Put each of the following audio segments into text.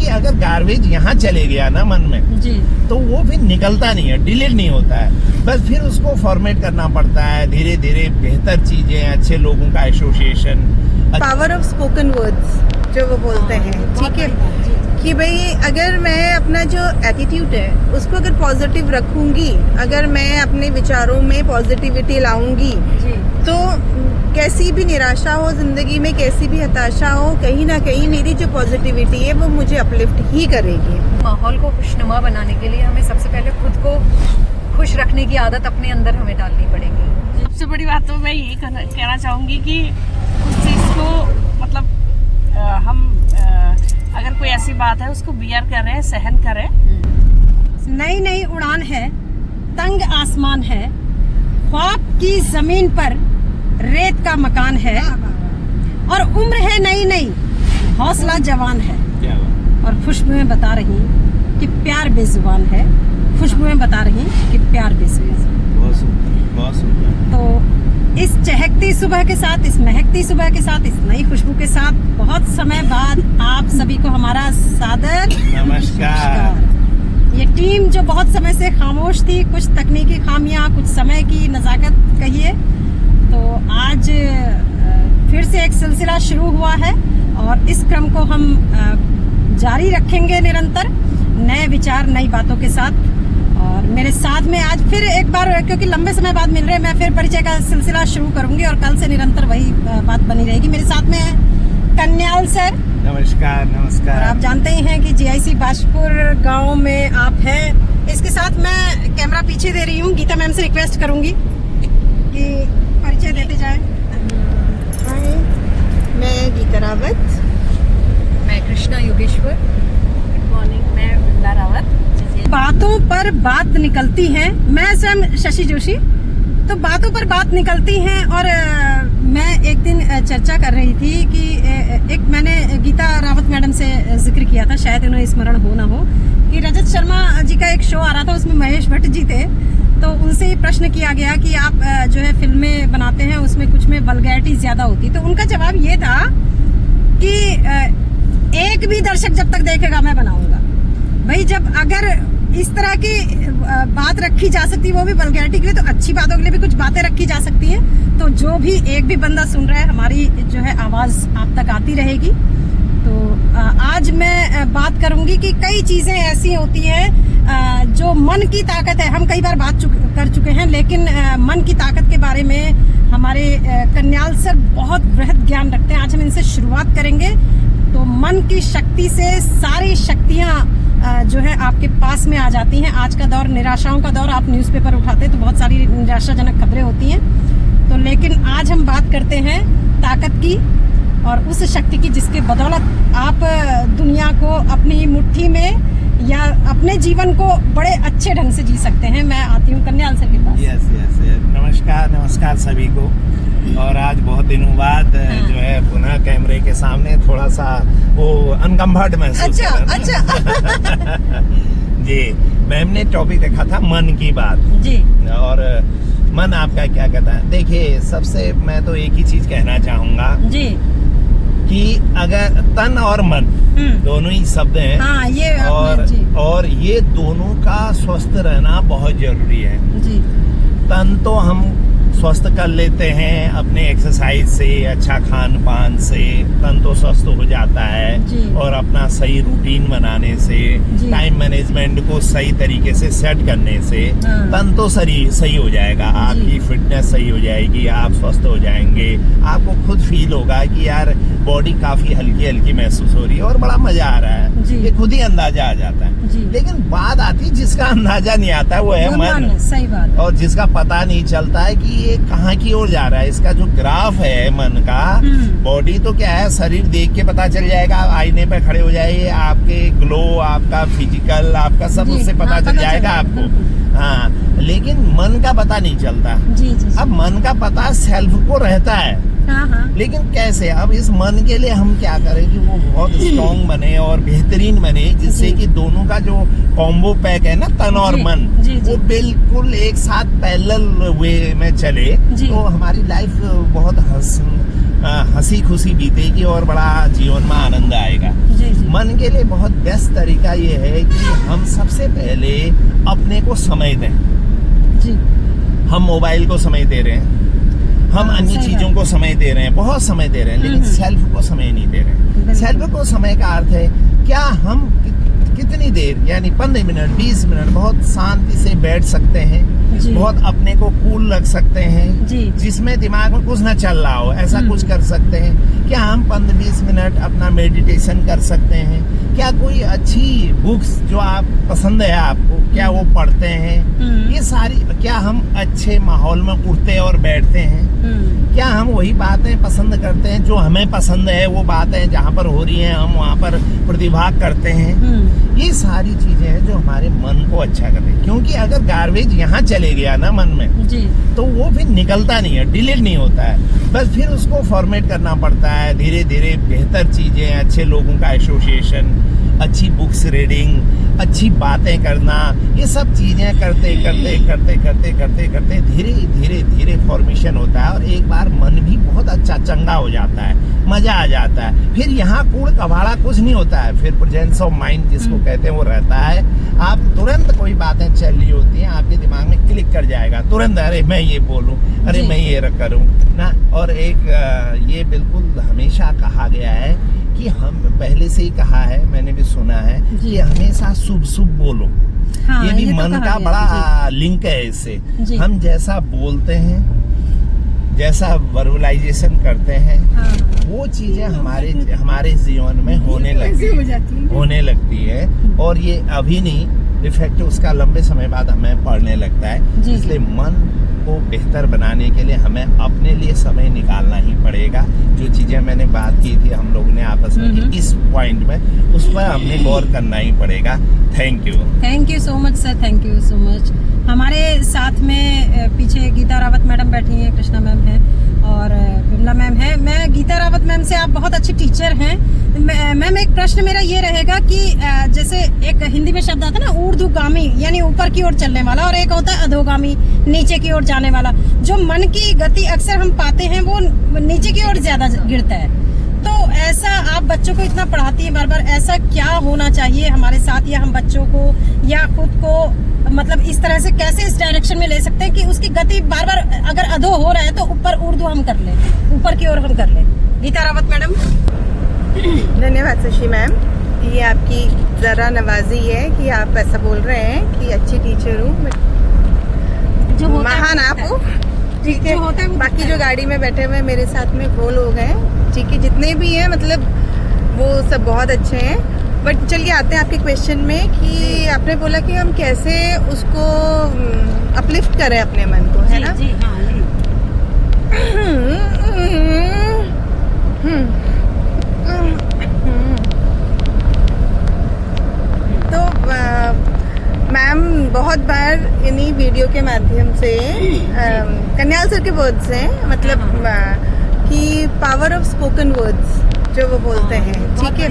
क्योंकि अगर गार्बेज यहाँ चले गया ना मन में जी, तो वो फिर निकलता नहीं है, डिलीट नहीं होता है, बस फिर उसको फॉर्मेट करना पड़ता है धीरे धीरे। बेहतर चीजें, अच्छे लोगों का association, power of spoken words जो वो बोलते हैं, ठीक है, कि भाई अगर मैं अपना जो एटीट्यूड है उसको अगर पॉजिटिव रखूंगी, अगर मैं अपने विचारों में पॉजिटिविटी लाऊंगी, तो कैसी भी निराशा हो जिंदगी में, कैसी भी हताशा हो, कहीं ना कहीं मेरी जो पॉजिटिविटी है वो मुझे अपलिफ्ट ही करेगी। माहौल को खुशनुमा बनाने के लिए हमें सबसे पहले खुद को खुश रखने की आदत अपने अंदर हमें डालनी पड़ेगी। सबसे बड़ी बात तो मैं यही कहना चाहूँगी कि उस चीज़ को मतलब हम अगर कोई ऐसी बात है उसको बियर करें, सहन करें। नई नई उड़ान है, तंग आसमान है, ख्वाब की जमीन पर रेत का मकान है, और उम्र है नई नई, हौसला जवान है, और खुशबुएं बता रही कि प्यार बेजुबान है, खुशबुएं बता रही कि प्यार बेजुबान है। बहुत सुंदर। तो इस चहकती सुबह के साथ, इस महकती सुबह के साथ, इस नई खुशबू के साथ बहुत समय बाद आप सभी को हमारा सादर नमस्कार। ये टीम जो बहुत समय से खामोश थी, कुछ तकनीकी खामियां, कुछ समय की नज़ाकत कहिए, तो आज फिर से एक सिलसिला शुरू हुआ है और इस क्रम को हम जारी रखेंगे निरंतर, नए विचार, नई बातों के साथ। और मेरे साथ में आज फिर एक बार, क्योंकि लंबे समय बाद मिल रहे हैं, मैं फिर परिचय का सिलसिला शुरू करूंगी और कल से निरंतर वही बात बनी रहेगी। मेरे साथ में है कन्याल सर। नमस्कार। नमस्कार। और आप जानते ही हैं कि जीआईसी बाजपुर गांव में आप हैं। इसके साथ मैं कैमरा पीछे दे रही हूँ, गीता मैम से रिक्वेस्ट करूंगी कि परिचय देते जाए। हाय, मैं गीता रावत। मैं कृष्णा योगेश्वर। गुड मॉर्निंग, मैं वृंदा रावत। बातों पर बात निकलती है, मैं स्वयं शशि जोशी। तो बातों पर बात निकलती हैं और मैं एक दिन चर्चा कर रही थी कि एक मैंने गीता रावत मैडम से जिक्र किया था, शायद उन्हें स्मरण हो ना हो, कि रजत शर्मा जी का एक शो आ रहा था, उसमें महेश भट्ट जी थे। तो उनसे ही प्रश्न किया गया कि आप जो है फिल्में बनाते हैं उसमें कुछ में वल्गैरिटी ज्यादा होती, तो उनका जवाब ये था कि एक भी दर्शक जब तक देखेगा मैं बनाऊंगा। भाई जब अगर इस तरह की बात रखी जा सकती है, वो भी वल्गैरिटी के लिए, तो अच्छी बातों के लिए भी कुछ बातें रखी जा सकती हैं। तो जो भी एक भी बंदा सुन रहा है, हमारी जो है आवाज आप तक आती रहेगी। तो आज मैं बात करूंगी कि कई चीजें ऐसी होती हैं जो मन की ताकत है। हम कई बार बात कर चुके हैं, लेकिन मन की ताकत के बारे में हमारे कन्याल सर बहुत बृहद ज्ञान रखते हैं। आज हम इनसे शुरुआत करेंगे। तो मन की शक्ति से सारी शक्तियां जो है आपके पास में आ जाती हैं। आज का दौर निराशाओं का दौर, आप न्यूज़पेपर उठाते तो बहुत सारी निराशाजनक खबरें होती हैं। तो लेकिन आज हम बात करते हैं ताकत की और उस शक्ति की जिसके बदौलत आप दुनिया को अपनी मुट्ठी में या अपने जीवन को बड़े अच्छे ढंग से जी सकते हैं। मैं आती हूँ कन्याल सर के पास। यस। नमस्कार सभी को। और आज बहुत दिनों बाद जो है पुनः कैमरे के सामने थोड़ा सा वो अनकम्फर्ट महसूस अच्छा। जी, मैम ने टॉपिक रखा था मन की बात जी। और मन आपका क्या कहता है? देखिए, सबसे मैं तो एक ही चीज कहना चाहूंगा जी कि अगर तन और मन दोनों ही शब्द हैं। हाँ, ये और ये दोनों का स्वस्थ रहना बहुत जरूरी है जी। तन तो हम स्वस्थ कर लेते हैं अपने एक्सरसाइज से, अच्छा खान पान से, तन तो स्वस्थ हो जाता है। और अपना सही रूटीन बनाने से, टाइम मैनेजमेंट को सही तरीके से सेट करने से तन तो सही हो जाएगा। आपकी फिटनेस सही हो जाएगी, आप स्वस्थ हो जाएंगे। आपको खुद फील होगा कि यार बॉडी काफी हल्की हल्की महसूस हो रही है और बड़ा मजा आ रहा है। ये खुद ही अंदाजा आ जाता है। लेकिन बात आती है जिसका अंदाजा नहीं आता है वो है मन। सही बात। और जिसका पता नहीं चलता है कि ये कहाँ की ओर जा रहा है। इसका जो ग्राफ है मन का, बॉडी तो क्या है, शरीर देख के पता चल जाएगा, आईने पे खड़े हो जाइए, आपके ग्लो, आपका फिजिकल, आपका सब उससे पता चल जाएगा आपको। हाँ, लेकिन मन का पता नहीं चलता। अब मन का पता सेल्फ को रहता है। लेकिन कैसे? अब इस मन के लिए हम क्या करें कि वो बहुत स्ट्रॉन्ग बने और बेहतरीन बने, जिससे कि दोनों का जो कॉम्बो पैक है ना, तन और मन, वो बिल्कुल एक साथ पैरेलल वे में चले, तो हमारी लाइफ बहुत हंसी खुशी बीतेगी और बड़ा जीवन में आनंद आएगा। जी जी मन के लिए बहुत बेस्ट तरीका ये है कि हम सबसे पहले अपने को समय दें। जी हम मोबाइल को समय दे रहे हैं, हम हाँ, अन्य सही चीजों बात। को समय दे रहे हैं, बहुत समय दे रहे हैं, लेकिन सेल्फ को समय नहीं दे रहे हैं। बिल्कुल। सेल्फ को समय का अर्थ है क्या हम कितनी देर, यानी 15 मिनट 20 मिनट बहुत शांति से बैठ सकते हैं, जी। बहुत अपने को कूल रख सकते हैं, जी। जिसमें दिमाग में कुछ ना चल रहा हो, ऐसा कुछ कर सकते हैं। क्या हम 15-20 मिनट अपना मेडिटेशन कर सकते हैं? क्या कोई अच्छी बुक्स जो आप पसंद है आपको, क्या वो पढ़ते हैं? ये सारी, क्या हम अच्छे माहौल में उठते और बैठते हैं? क्या हम वही बातें पसंद करते हैं जो हमें पसंद है, वो बातें जहाँ पर हो रही हैं हम वहाँ पर प्रतिभाग करते हैं? ये सारी चीजें हैं जो हमारे मन को अच्छा करते हैं, क्योंकि अगर गार्बेज यहाँ चले गया ना मन में, जी तो वो फिर निकलता नहीं है, डिलीट नहीं होता है, बस फिर उसको फॉर्मेट करना पड़ता है धीरे धीरे। बेहतर चीजें, अच्छे लोगों का एसोसिएशन, अच्छी बुक्स रीडिंग, अच्छी बातें करना, ये सब चीजें करते करते करते करते करते करते धीरे धीरे धीरे फॉर्मेशन होता है और एक बार मन भी बहुत अच्छा चंगा हो जाता है, मजा आ जाता है। फिर यहाँ कूड़ कबाड़ा कुछ नहीं होता है, फिर प्रेजेंस ऑफ माइंड जिसको कहते हैं वो रहता है। आप तुरंत कोई बातें चल रही होती हैं, आपके दिमाग में क्लिक कर जाएगा तुरंत, अरे मैं ये बोलूं, अरे जी। मैं ये करूं ना। और एक ये बिल्कुल हमेशा कहा गया है कि हम पहले से ही कहा है, मैंने भी सुना है जी। कि हमेशा शुभ शुभ बोलो। हाँ, ये भी तो मन कहा का गया, बड़ा लिंक है इससे। जी। हम जैसा बोलते हैं, जैसा वर्बलाइजेशन करते हैं, हाँ, वो चीजें हमारे जीवन में होने लगती है और ये अभी नहीं, इफेक्ट उसका लंबे समय बाद हमें पड़ने लगता है। जी। इसलिए मन को बेहतर बनाने के लिए हमें अपने लिए समय निकालना ही पड़ेगा। जो चीजें मैंने बात की थी हम लोगों ने आपस में कि इस पॉइंट में, उस पर हमने गौर करना ही पड़ेगा। Thank you so much sir, thank you so much. हमारे साथ में पीछे गीता रावत मैडम बैठी हैं, कृष्णा मैम है और बिमला मैम है। मैं गीता रावत मैम से, आप बहुत अच्छे टीचर हैं मैम। एक प्रश्न मेरा ये रहेगा कि जैसे एक हिंदी में शब्द आता है ना, ऊर्ध्वगामी यानी ऊपर की ओर चलने वाला, और एक होता है अधोगामी निचे की ओर जाने वाला। जो मन की गति अक्सर हम पाते हैं वो नीचे की ओर ज्यादा गिरता है। तो ऐसा आप बच्चों को इतना पढ़ाती है बार बार, ऐसा क्या होना चाहिए हमारे साथ, या हम बच्चों को या खुद को मतलब इस तरह से कैसे इस डायरेक्शन में ले सकते हैं कि उसकी गति बार बार अगर अधो हो रहा है तो ऊपर ऊर्ध्व हम कर लें, ऊपर की ओर हम कर लें। गीता रावत मैडम। धन्यवाद शशि मैम, ये आपकी ज़रा नवाजी है कि आप ऐसा बोल रहे हैं कि अच्छी टीचर हूँ, जो होता है महान वो आप होता हो, है। ठीक है। जो होता है वो बाकी होता जो है। गाड़ी में बैठे हुए मेरे साथ में वो लोग हैं, ठीक है, जितने भी हैं मतलब वो सब बहुत अच्छे हैं। बट चलिए आते हैं आपके क्वेश्चन में कि आपने बोला कि हम कैसे उसको अपलिफ्ट करें अपने मन को, है ना? जी हाँ जी। तो मैम बहुत बार इन्हीं वीडियो के माध्यम से कन्याल सर के वर्ड्स हैं, मतलब कि पावर ऑफ स्पोकन वर्ड्स जो वो बोलते हैं, ठीक है,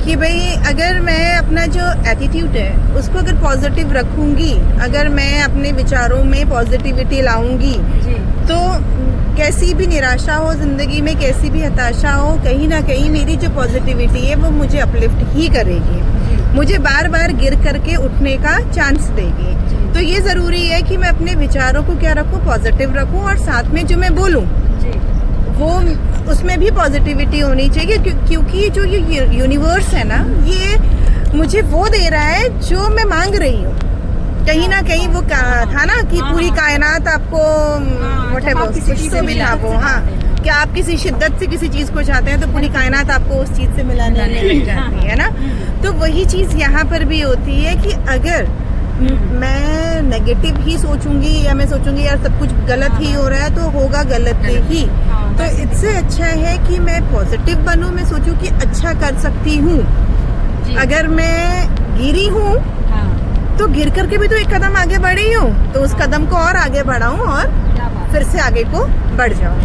कि भाई अगर मैं अपना जो एटीट्यूड है उसको अगर पॉजिटिव रखूंगी, अगर मैं अपने विचारों में पॉजिटिविटी लाऊंगी, तो कैसी भी निराशा हो जिंदगी में, कैसी भी हताशा हो, कहीं ना कहीं मेरी जो पॉजिटिविटी है वो मुझे अपलिफ्ट ही करेगी, मुझे बार बार गिर करके उठने का चांस देगी। तो ये जरूरी है कि मैं अपने विचारों को क्या रखूं, पॉजिटिव रखूं, और साथ में जो मैं बोलूं वो उसमें भी पॉजिटिविटी होनी चाहिए, क्योंकि जो ये यूनिवर्स है ना, ये मुझे वो दे रहा है जो मैं मांग रही हूँ। कहीं ना कहीं वो था ना कि पूरी कायनात आपको कुछ से मिला वो, हाँ, कि आप किसी शिद्दत से किसी चीज को चाहते हैं तो पूरी कायनात आपको उस चीज से मिलाने में लग जाती है ना। तो वही चीज यहाँ पर भी होती है कि अगर मैं नेगेटिव ही सोचूंगी या मैं सोचूंगी यार सब कुछ गलत ही हो रहा है, तो होगा गलत ही। तो इससे अच्छा है कि मैं पॉजिटिव बनूं, मैं सोचूं कि अच्छा कर सकती हूँ। अगर मैं गिरी हूँ तो गिर करके भी तो एक कदम आगे बढ़ी हूँ, तो उस कदम को और आगे बढ़ाऊं और फिर से आगे को बढ़ जाऊं।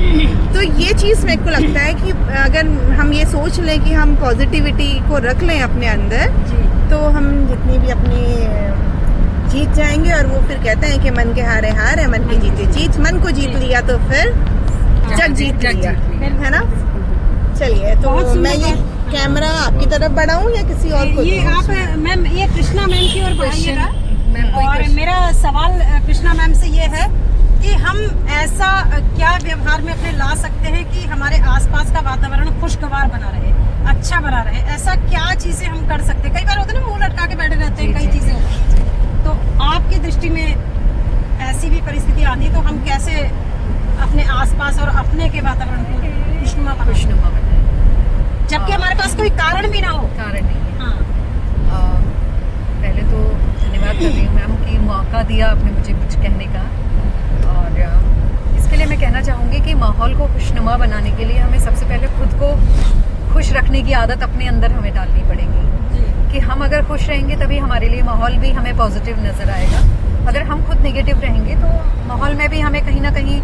तो ये चीज मेरे को लगता है कि अगर हम ये सोच लें कि हम पॉजिटिविटी को रख लें अपने अंदर, तो हम जितनी भी अपनी जीत जाएंगे। और वो फिर कहते हैं कि मन के हारे हार है, मन की जीते जीत। मन को जीत लिया तो फिर जग जीत लिया, लिया। है ना। चलिए, तो बहुत सुंदर मैं ये कैमरा आपकी तरफ बढ़ाऊं या किसी और को ये दूं? आप मैम ये कृष्णा मैम की ओर बढ़ाइएगा। मैम, कोई और क्वेश्चन? मेरा सवाल कृष्णा मैम से ये है कि हम ऐसा क्या व्यवहार में अपने ला सकते हैं कि हमारे आसपास का वातावरण खुशगवार बना रहे, अच्छा बना रहे। ऐसा क्या चीजें हम कर सकते हैं? कई बार होता है ना, मुंह लटका के बैठे रहते हैं, कई चीजें होती हैं। तो आपकी दृष्टि में ऐसी भी परिस्थिति आती है तो हम कैसे अपने आसपास और अपने के वातावरण को खुशनुमा बनाएं? खुशनुमा बनाए, जबकि हमारे पास कोई कारण भी ना हो। कारण नहीं है। हाँ। पहले तो धन्यवाद कर रही हूँ मैम कि मौका दिया आपने मुझे कुछ कहने का। और इसके लिए मैं कहना चाहूँगी कि माहौल को खुशनुमा बनाने के लिए हमें सबसे पहले खुद को खुश रखने की आदत अपने अंदर हमें डालनी पड़ेगी। कि हम अगर खुश रहेंगे तभी हमारे लिए माहौल भी हमें पॉजिटिव नज़र आएगा। अगर हम खुद नेगेटिव रहेंगे तो माहौल में भी हमें कहीं ना कहीं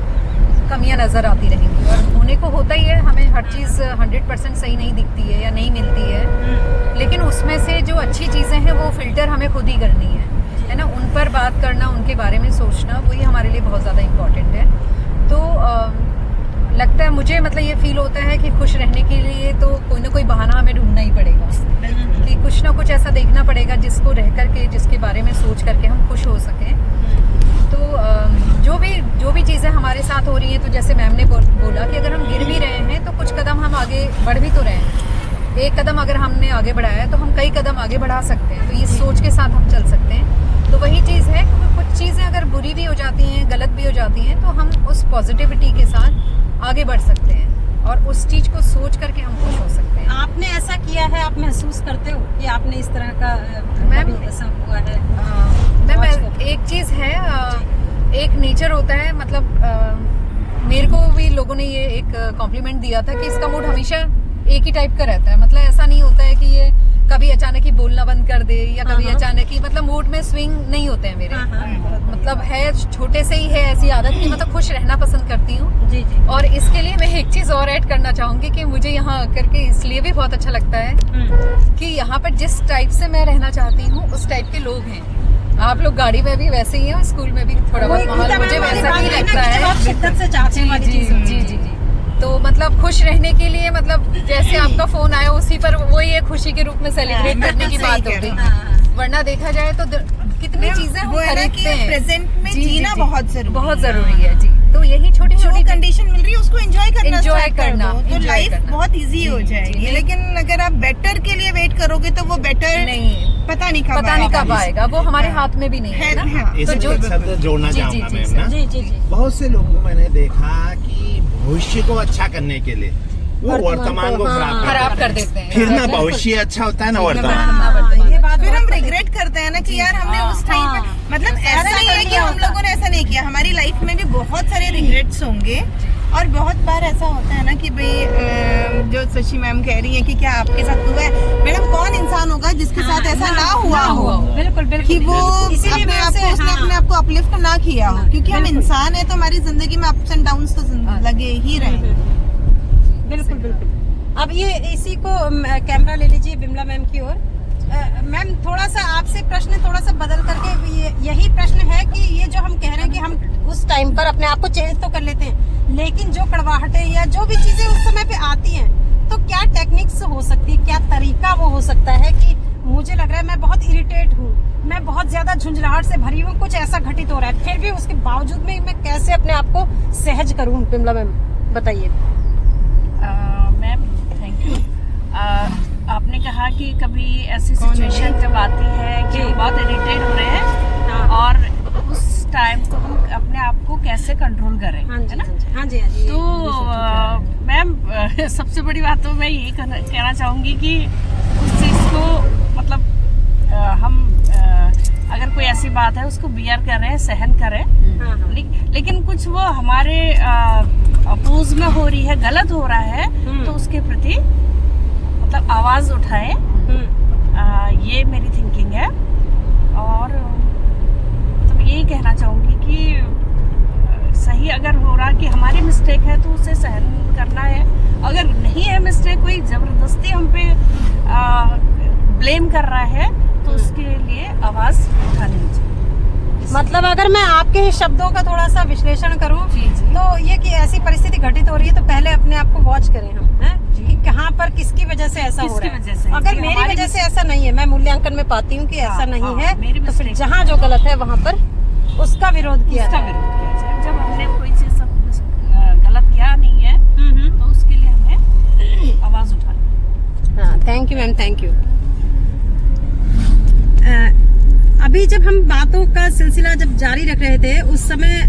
कमियां नज़र आती रहेंगी। और होने को होता ही है, हमें हर चीज़ 100% सही नहीं दिखती है या नहीं मिलती है, लेकिन उसमें से जो अच्छी चीज़ें हैं वो फिल्टर हमें खुद ही करनी है ना। उन पर बात करना, उनके बारे में सोचना, वही हमारे लिए बहुत ज़्यादा इम्पॉर्टेंट है। तो लगता है मुझे, मतलब ये फील होता है कि खुश रहने के लिए तो कोई ना कोई बहाना हमें ढूंढना ही पड़ेगा, कि कुछ ना कुछ ऐसा देखना पड़ेगा जिसको रह करके, जिसके बारे में सोच करके हम खुश हो सकें। तो जो भी चीज़ें हमारे साथ हो रही हैं, तो जैसे मैम ने बोला कि अगर हम गिर भी रहे हैं तो कुछ कदम हम आगे बढ़ भी तो रहे हैं। एक कदम अगर हमने आगे बढ़ाया है तो हम कई कदम आगे बढ़ा सकते हैं। तो ये सोच के साथ हम चल सकते हैं। तो वही चीज़ है कि कुछ चीज़ें अगर बुरी भी हो जाती हैं, गलत भी हो जाती हैं, तो हम उस पॉजिटिविटी के साथ आगे बढ़ सकते हैं और उस चीज़ को सोच करके हम खुश हो सकते हैं। आपने ऐसा किया है, आप महसूस करते हो कि आपने इस तरह का मैम, ऐसा हुआ है? मैम, एक चीज़ है, एक नेचर होता है, मतलब मेरे को भी लोगों ने ये एक कॉम्प्लीमेंट दिया था कि इसका मूड हमेशा एक ही टाइप का रहता है। मतलब ऐसा नहीं होता है कि ये कभी अचानक ही बोलना बंद कर दे या कभी अचानक ही, मतलब मूड में स्विंग नहीं होते हैं मेरे। मतलब है छोटे से ही है ऐसी आदत कि मतलब खुश रहना पसंद करती हूँ। जी जी। और इसके लिए मैं एक चीज़ और ऐड करना चाहूँगी कि मुझे यहाँ आकर के इसलिए भी बहुत अच्छा लगता है कि यहाँ पर जिस टाइप से मैं रहना चाहती हूँ उस टाइप के लोग हैं। आप लोग गाड़ी में भी वैसे ही हैं और स्कूल में भी थोड़ा बहुत माहौल मुझे वैसा ही लगता है। शिद्दत से चाहते हैं वाली चीज़ होती है। जी। तो मतलब खुश रहने के लिए, मतलब जैसे आपका फोन आया उसी पर वही एक खुशी के रूप में सेलिब्रेट करने की बात हो गई। वरना देखा जाए तो कितनी चीजें हम खरीदते हैं। प्रेजेंट में जीना बहुत जरूरी है जी। तो यही छोटी जो छोटी कंडीशन मिल रही है उसको एंजॉय करना तो enjoy लाइफ करना। बहुत इजी हो जाएगी। लेकिन अगर आप बेटर के लिए वेट करोगे तो वो बेटर नहीं, पता नहीं कब आएगा, वो हमारे हाथ में भी नहीं है ना। हाँ। इसमें जो- एक शब्द जोड़ना जी, चाहूंगा जी, मैम जी, ना। जी जी जी। बहुत से लोगों को मैंने देखा कि भविष्य को अच्छा करने के लिए वो वर्तमान को खराब कर देते हैं। फिर ना भविष्य अच्छा होता है ना वर्तमान। ये बात फिर हम बहुत रिग्रेट करते हैं ना कि यार हमने उस टाइम पे, मतलब ऐसा नहीं है कि हम लोगों ने ऐसा नहीं किया। हमारी लाइफ में भी बहुत सारे रिग्रेट्स होंगे और बहुत बार ऐसा होता है ना कि भाई जो शशि मैम कह रही है कि क्या आपके साथ हुआ है, मैडम कौन इंसान होगा जिसके साथ ऐसा ना हुआ हो बिल्कुल बिल्कुल कि वो इसीलिए अपने मैं आप को आपसे- उसने हाँ। अपने आप को अपलिफ्ट ना किया हो, क्योंकि हम इंसान है तो हमारी जिंदगी में अप्स एंड डाउन्स तो लगे ही रहे। बिल्कुल बिल्कुल। अब ये इसी को कैमरा ले लीजिए विमला मैम की ओर। मैम थोड़ा सा आपसे प्रश्न थोड़ा सा बदल करके यही प्रश्न है कि ये जो हम कह रहे हैं कि हम उस टाइम पर अपने आप को चेंज तो कर लेते हैं, लेकिन जो कड़वाहटें या जो भी चीजें उस समय पे आती हैं, तो क्या टेक्निक्स हो सकती है, क्या तरीका वो हो सकता है कि मुझे लग रहा है मैं बहुत इरिटेट हूँ, मैं बहुत ज्यादा झुंझलाहट से भरी हूँ, कुछ ऐसा घटित हो रहा है, फिर भी उसके बावजूद में मैं कैसे अपने आप को सहज करूँ? विमला मैम बताइए। Ma'am thank you. आपने कहा कि कभी ऐसी सिचुएशन जब आती है कि बहुत इरिटेट हो रहे हैं और उस टाइम को हम अपने आप को कैसे कंट्रोल करें, है ना? हाँ जी तो मैम सबसे बड़ी बात तो मैं यही कहना चाहूँगी कि उस चीज़ को मतलब हम अगर कोई ऐसी बात है उसको बियर करें, सहन करें, लेकिन कुछ वो हमारे अपोज में हो रही है, गलत हो रहा है, तो उसके प्रति मतलब आवाज़ उठाएं। ये मेरी थिंकिंग है। और मतलब यही कहना चाहूँगी कि सही अगर हो रहा कि हमारी मिस्टेक है तो उसे सहन करना है, अगर नहीं है मिस्टेक, कोई ज़बरदस्ती हम पे ब्लेम कर रहा है तो उसके लिए आवाज़ उठानी चाहिए। मतलब अगर मैं आपके ही शब्दों का थोड़ा सा विश्लेषण करूं जी, जी। तो ये कि ऐसी परिस्थिति घटित हो रही है तो पहले अपने आप को वॉच करें हम, हैं कि कहाँ पर किसकी वजह से ऐसा हो किसकी रहा वजह से? है। अगर जी, मेरी हमारी वजह से ऐसा नहीं है, मैं मूल्यांकन में पाती हूँ कि ऐसा हाँ, नहीं हाँ, है, मेरी तो फिर mistake जहाँ जो गलत है वहाँ पर उसका विरोध किया उसका जाए। विरोध किया जाए। जब हमने कोई चीज गलत किया नहीं है तो उसके लिए हमें आवाज उठानी। हाँ, thank you ma'am, thank you. अभी जब हम बातों का सिलसिला जब जारी रख रहे थे उस समय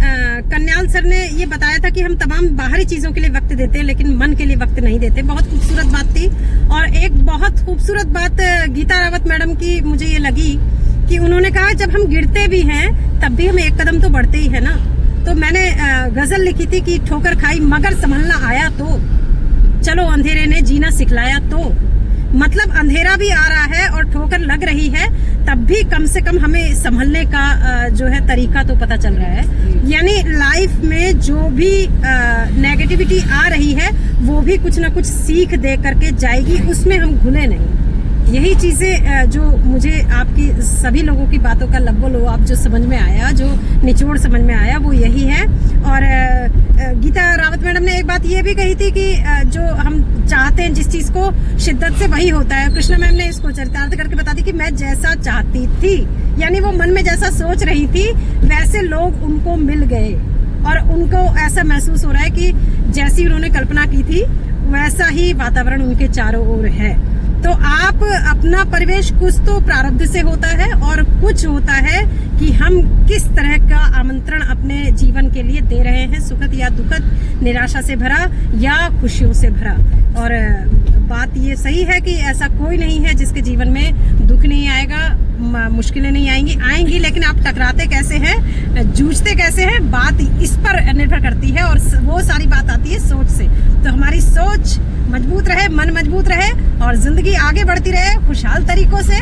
कन्याल सर ने ये बताया था कि हम तमाम बाहरी चीजों के लिए वक्त देते हैं लेकिन मन के लिए वक्त नहीं देते। बहुत खूबसूरत बात थी। और एक बहुत खूबसूरत बात गीता रावत मैडम की मुझे ये लगी कि उन्होंने कहा जब हम गिरते भी हैं तब भी हम एक कदम तो बढ़ते ही है ना। तो मैंने गजल लिखी थी कि ठोकर खाई मगर संभलना आया तो, चलो अंधेरे ने जीना सिखलाया तो। मतलब अंधेरा भी आ रहा है और ठोकर लग रही है तब भी कम से कम हमें संभलने का जो है तरीका तो पता चल रहा है। यानी लाइफ में जो भी नेगेटिविटी आ रही है वो भी कुछ ना कुछ सीख दे करके जाएगी, उसमें हम घुले नहीं। यही चीजें जो मुझे आपकी सभी लोगों की बातों का लब्बो-लुआब जो समझ में आया, जो निचोड़ समझ में आया वो यही है। और गीता रावत मैडम ने एक बात ये भी कही थी कि जो हम चाहते हैं जिस चीज को शिद्दत से वही होता है। कृष्णा मैम ने इसको चरितार्थ करके बता दी कि मैं जैसा चाहती थी, यानी वो मन में जैसा सोच रही थी वैसे लोग उनको मिल गए और उनको ऐसा महसूस हो रहा है कि जैसी उन्होंने कल्पना की थी वैसा ही वातावरण उनके चारों ओर है। तो आप अपना परिवेश कुछ तो प्रारब्ध से होता है और कुछ होता है कि हम किस तरह का आमंत्रण अपने जीवन के लिए दे रहे हैं, सुखद या दुखद, निराशा से भरा या खुशियों से भरा। और बात ये सही है कि ऐसा कोई नहीं है जिसके जीवन में दुख नहीं आएगा, मुश्किलें नहीं आएंगी, लेकिन आप टकराते कैसे हैं, जूझते कैसे हैं, बात इस पर निर्भर करती है। और वो सारी बात आती है सोच से। तो हमारी सोच मजबूत रहे, मन मजबूत रहे और जिंदगी आगे बढ़ती रहे खुशहाल तरीकों से।